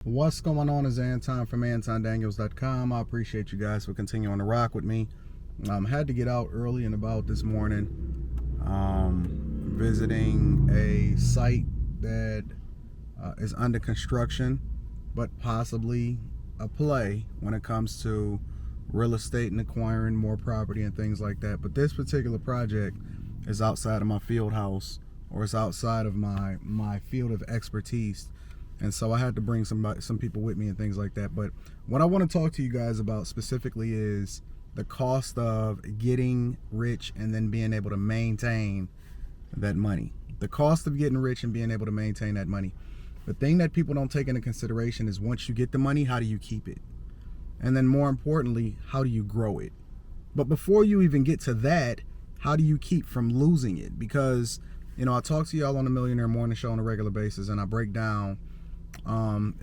What's going on is Anton from AntonDaniels.com. I appreciate you guys for continuing to rock with me. Had to get out early and about this morning, visiting a site that is under construction, but possibly a play when it comes to real estate and acquiring more property and things like that. But this particular project is outside of my field house, or it's outside of my field of expertise. And so I had to bring some people with me and things like that. But what I want to talk to you guys about specifically is the cost of getting rich and then being able to maintain that money. The cost of getting rich and being able to maintain that money. The thing that people don't take into consideration is once you get the money, how do you keep it? And then more importantly, how do you grow it? But before you even get to that, how do you keep from losing it? Because, I talk to y'all on the Millionaire morning show on a regular basis, and I break down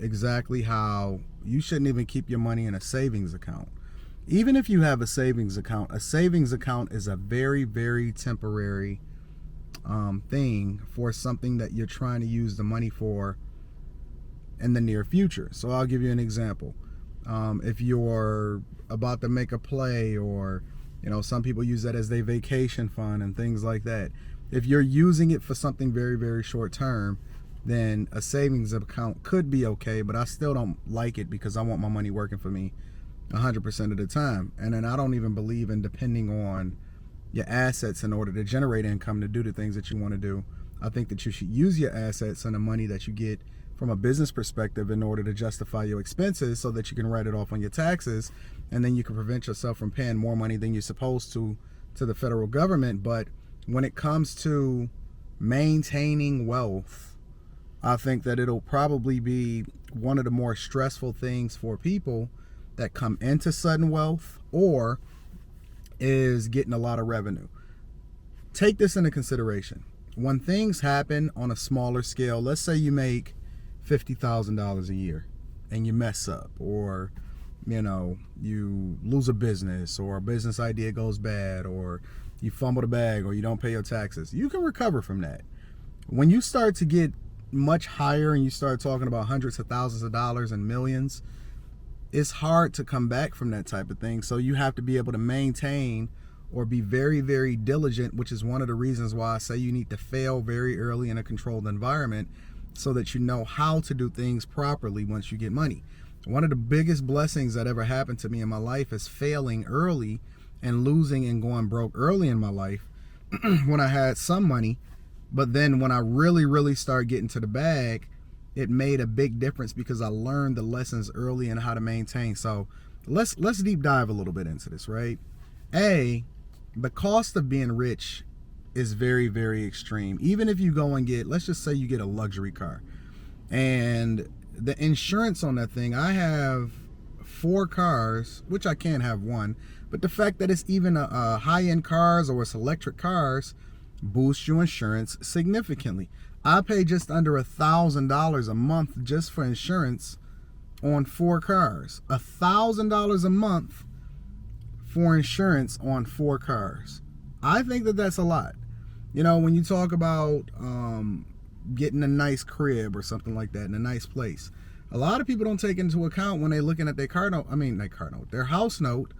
exactly how you shouldn't even keep your money in a savings account. Even if you have a savings account is a very, very temporary thing for something that you're trying to use the money for in the near future. So I'll give you an example. If you're about to make a play, or some people use that as their vacation fund and things like that. If you're using it for something very, very short term, then a savings account could be okay, but I still don't like it because I want my money working for me 100% of the time. And then I don't even believe in depending on your assets in order to generate income to do the things that you want to do. I think that you should use your assets and the money that you get from a business perspective in order to justify your expenses so that you can write it off on your taxes, and then you can prevent yourself from paying more money than you're supposed to the federal government. But when it comes to maintaining wealth, I think that it'll probably be one of the more stressful things for people that come into sudden wealth or is getting a lot of revenue. Take this into consideration. When things happen on a smaller scale, let's say you make $50,000 a year and you mess up, or you lose a business, or a business idea goes bad, or you fumble the bag, or you don't pay your taxes, you can recover from that. When you start to get much higher and you start talking about hundreds of thousands of dollars and millions, it's hard to come back from that type of thing. So you have to be able to maintain or be very, very diligent, which is one of the reasons why I say you need to fail very early in a controlled environment so that you know how to do things properly once you get money. One of the biggest blessings that ever happened to me in my life is failing early and losing and going broke early in my life when I had some money. But then when I really, really started getting to the bag, it made a big difference because I learned the lessons early and how to maintain. So let's deep dive a little bit into this, right? The cost of being rich is very, very extreme. Even if you go and get, let's just say you get a luxury car, and the insurance on that thing, I have 4 cars, which I can't have one, but the fact that it's even a high-end cars or it's electric cars boosts your insurance significantly. I pay just under $1,000 a month just for insurance on 4 cars. $1,000 a month for insurance on 4 cars. I think that that's a lot. When you talk about getting a nice crib or something like that in a nice place, a lot of people don't take into account when they're looking at their their house note,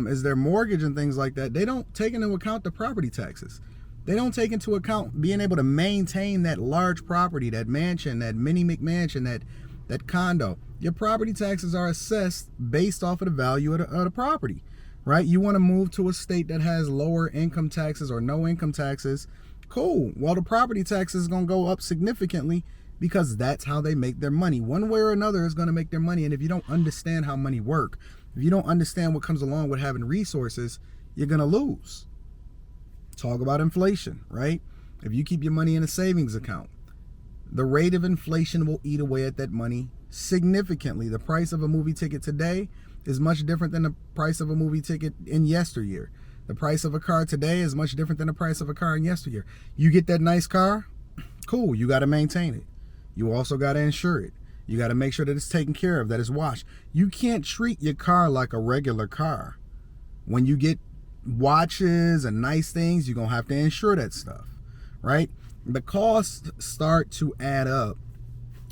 is their mortgage and things like that. They don't take into account the property taxes. They don't take into account being able to maintain that large property, that mansion, that mini McMansion, that condo. Your property taxes are assessed based off of the value of the property, right? You want to move to a state that has lower income taxes or no income taxes. Cool. Well, the property tax is going to go up significantly because that's how they make their money. One way or another is going to make their money. And if you don't understand how money work, if you don't understand what comes along with having resources, you're going to lose. Talk about inflation, right? If you keep your money in a savings account, the rate of inflation will eat away at that money significantly. The price of a movie ticket today is much different than the price of a movie ticket in yesteryear. The price of a car today is much different than the price of a car in yesteryear. You get that nice car, cool, you got to maintain it. You also got to insure it. You got to make sure that it's taken care of, that it's washed. You can't treat your car like a regular car. When you get watches and nice things, you're going to have to insure that stuff, right? The costs start to add up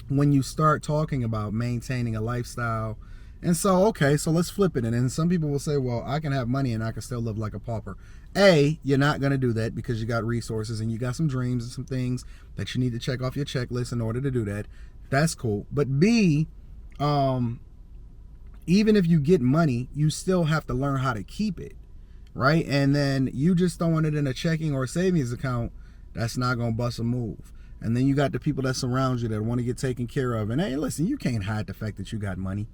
when you start talking about maintaining a lifestyle. And so, okay, so let's flip it. And then some people will say, well, I can have money and I can still live like a pauper. A, you're not going to do that because you got resources and you got some dreams and some things that you need to check off your checklist in order to do that. That's cool. But B, even if you get money, you still have to learn how to keep it, right? And then you just throwing it in a checking or a savings account, that's not going to bust a move. And then you got the people that surround you that want to get taken care of. And hey, listen, you can't hide the fact that you got money.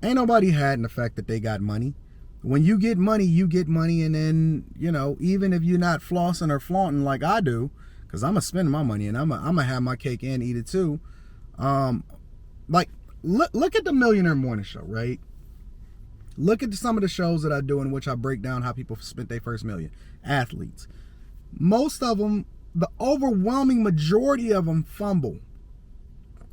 Ain't nobody hiding the fact that they got money. When you get money, you get money. And then, you know, even if you're not flossing or flaunting like I do, because I'm going to spend my money and I'm going to have my cake and eat it too. Like, look at the Millionaire Morning Show, right? Look at some of the shows that I do in which I break down how people spent their first million. Athletes. Most of them, the overwhelming majority of them fumble.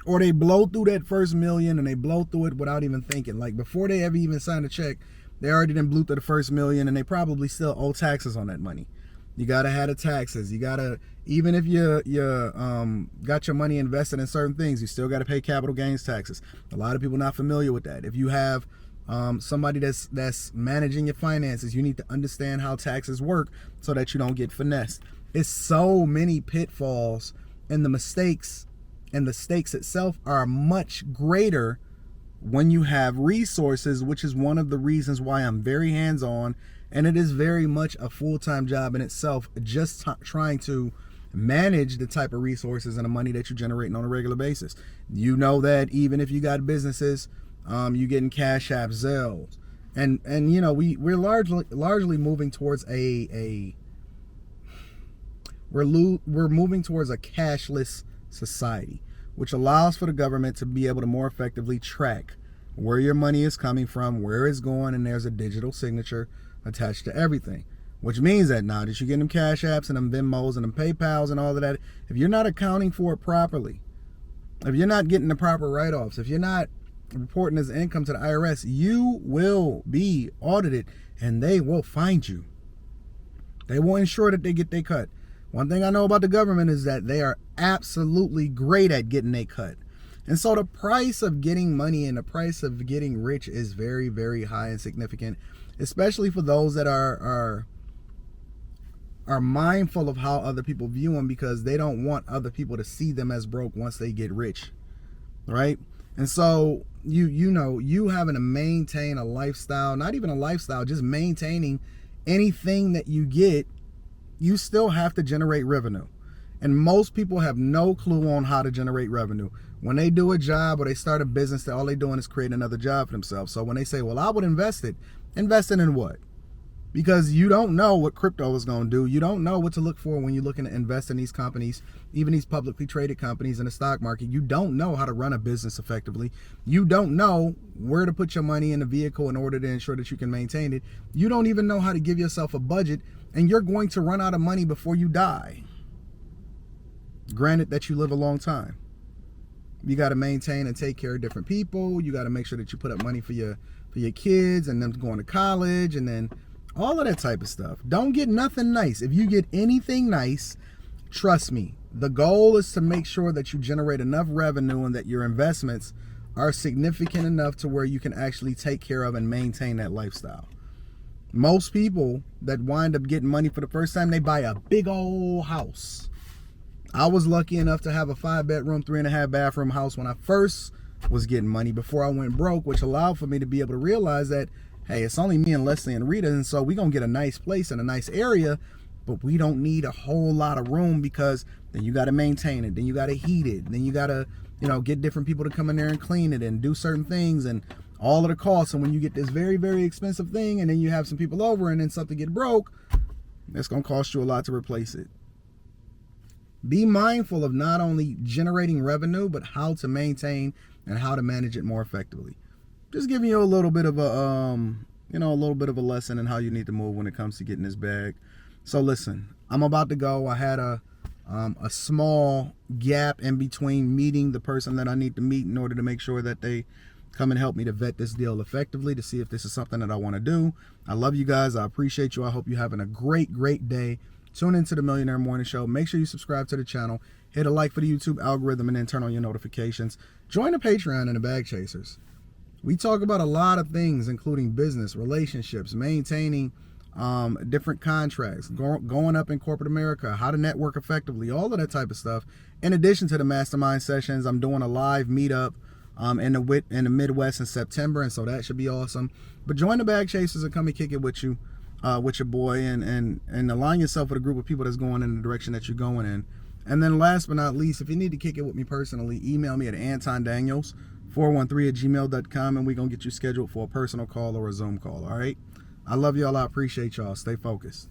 Or they blow through that first million and they blow through it without even thinking. Like before they ever even sign a check, they already done blew through the first million and they probably still owe taxes on that money. You gotta have the taxes. You gotta, even if you got your money invested in certain things, you still gotta pay capital gains taxes. A lot of people not familiar with that. If you have somebody that's managing your finances, you need to understand how taxes work so that you don't get finessed. It's so many pitfalls, and the mistakes and the stakes itself are much greater when you have resources, which is one of the reasons why I'm very hands-on, and it is very much a full-time job in itself, just trying to manage the type of resources and the money that you're generating on a regular basis. You know that even if you got businesses, you getting Cash App, Zelle, and you know we're largely moving towards we're moving towards a cashless society, which allows for the government to be able to more effectively track where your money is coming from, where it's going, and there's a digital signature attached to everything. Which means that now that you get them Cash Apps and them Venmos and them PayPals and all of that, if you're not accounting for it properly, if you're not getting the proper write-offs, if you're not reporting as income to the IRS, you will be audited and they will find you. They will ensure that they get their cut. One thing I know about the government is that they are absolutely great at getting a cut. And so the price of getting money and the price of getting rich is very, very high and significant, especially for those that are mindful of how other people view them, because they don't want other people to see them as broke once they get rich, right? And so you having to maintain a lifestyle, not even a lifestyle, just maintaining anything that you get, you still have to generate revenue. And most people have no clue on how to generate revenue. When they do a job or they start a business, all they're doing is creating another job for themselves. So when they say, well, I would invest it in what? Because you don't know what crypto is going to do. You don't know what to look for when you're looking to invest in these companies, even these publicly traded companies in the stock market. You don't know how to run a business effectively. You don't know where to put your money in a vehicle in order to ensure that you can maintain it. You don't even know how to give yourself a budget, and you're going to run out of money before you die. Granted that you live a long time. You got to maintain and take care of different people. You got to make sure that you put up money for your kids and them going to college, and then all of that type of stuff. Don't get nothing nice. If you get anything nice, trust me, the goal is to make sure that you generate enough revenue and that your investments are significant enough to where you can actually take care of and maintain that lifestyle. Most people that wind up getting money for the first time, they buy a big old house. I was lucky enough to have a 5-bedroom, 3.5 bathroom house when I first was getting money before I went broke, which allowed for me to be able to realize that, hey, it's only me and Leslie and Rita, and so we're going to get a nice place in a nice area, but we don't need a whole lot of room, because then you got to maintain it, then you got to heat it, then you got to, get different people to come in there and clean it and do certain things and all of the costs. And when you get this very, very expensive thing and then you have some people over and then something get broke, it's going to cost you a lot to replace it. Be mindful of not only generating revenue, but how to maintain and how to manage it more effectively. Just giving you a little bit of a lesson in how you need to move when it comes to getting this bag. So listen, I'm about to go. I had a small gap in between meeting the person that I need to meet in order to make sure that they come and help me to vet this deal effectively, to see if this is something that I want to do. I love you guys. I appreciate you. I hope you're having a great, great day. Tune into the Millionaire Morning Show. Make sure you subscribe to the channel. Hit a like for the YouTube algorithm and then turn on your notifications. Join the Patreon and the Bag Chasers. We talk about a lot of things, including business, relationships, maintaining different contracts, going up in corporate America, how to network effectively, all of that type of stuff. In addition to the mastermind sessions, I'm doing a live meetup in the Midwest in September, and so that should be awesome. But join the Bag Chasers and come and kick it with you, with your boy, and align yourself with a group of people that's going in the direction that you're going in. And then last but not least, if you need to kick it with me personally, email me at Anton Daniels 413@gmail.com, and we're going to get you scheduled for a personal call or a Zoom call, all right? I love y'all. I appreciate y'all. Stay focused.